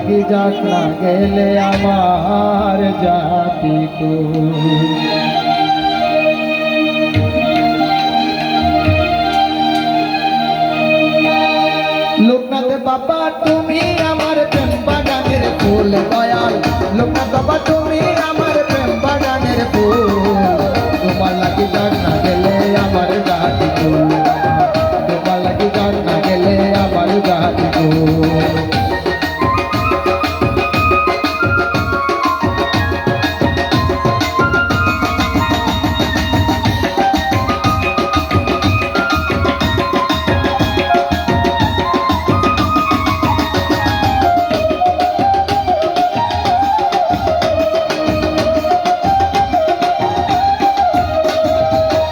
লাগি যাক না গেলে আমার জাতি তো। লোকনাথ বাবা তুমি আমার প্রেম বাগানের ফুল দয়াল, লোকনাথ বাবা তুমি আমার প্রেম বাগানের ফুল, তোমার লাগি যাক না গেলে আমার জাতি তো, তোমার লাগি যাক না গেলে আমার জাতি তো।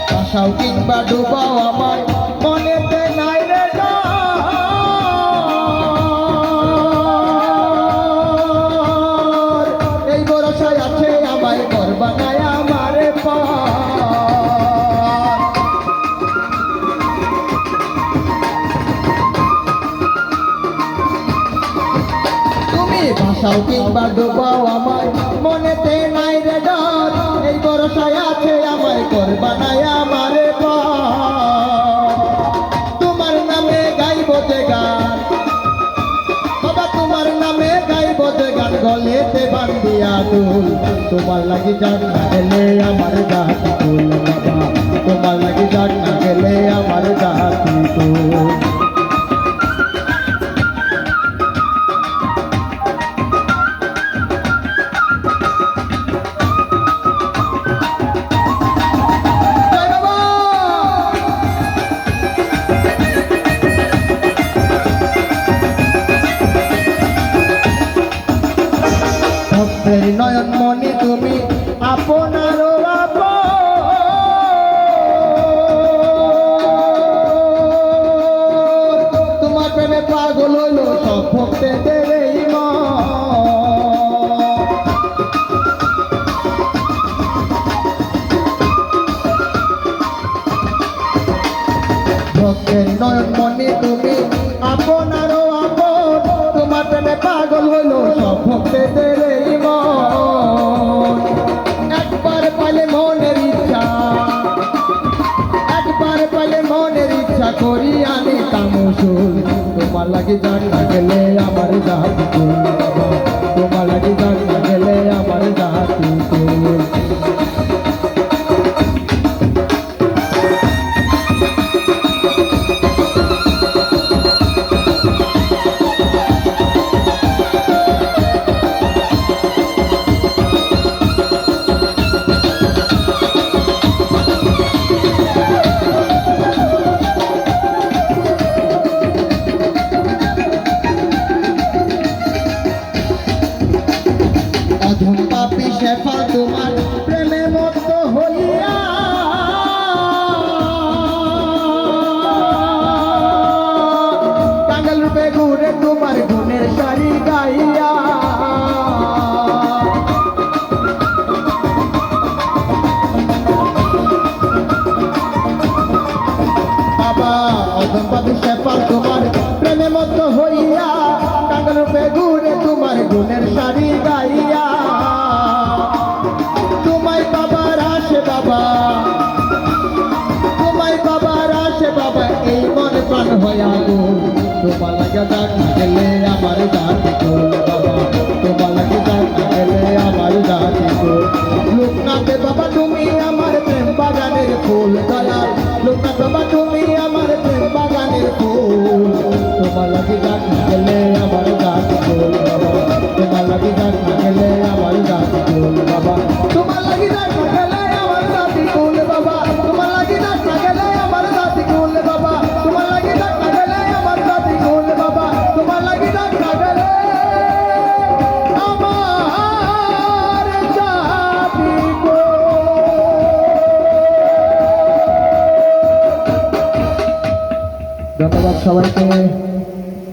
ভাসাও কিংবা ডুবাও আমার মনেতে নাই রে ডর, এই ভরসায় আছে আমায় ঘর বানায় আমারে পার। তুমি ভাসাও কিংবা ডুবাও আমার মনেতে নাই রে ডর, এই ভরসায় আছে আমায় ঘর বানায় আমারে পার। তোমার নামে গাইব যে গান বাবা, তোমার নামে গাইব যে গান, গলেতে বান্ধিয়া দুল, তোমার লাগি যাক না গেলে আমার জাতি তুল বাবা, তোমার লাগি যাক না গেলে আমার জাতি তুল। ভক্তের নয়ন মনি তুমি আপনারও আপন, তোমার প্রেমে পাগল হইল সব ভক্তদের এই মন। ভক্তের নয়ন মনি তুমি আপনারও আপন, তোমার প্রেমে পাগল হইল সব ভক্তদের এই মন। একবার পাইলে মনের ইচ্ছা, একবার পাইলে মনের ইচ্ছা করি আমি কামসুল, তোমার লাগি যাক না গেলে আমার জাতি তুল বাবা, তোমার লাগি যাক না গেলে আমার জাতি তুল। অধম পাপী শেফা তোমার প্রেমে মত্ত হইয়া, কাঙ্গাল রূপে ঘুরে তোমার গুণের শাড়ি গাইয়া। বাবা অধম পাপী শেফা তোমার প্রেমে মত্ত হইয়া, কাঙ্গাল রূপে ঘুরে তোমার গুণের শাড়ি গাইয়া। তোমায় বাবার আসে বাবা, তোমায় বাবার আসে বাবা, এই মনে প্রাণ হইয়া গো, তোমার লাগা যাক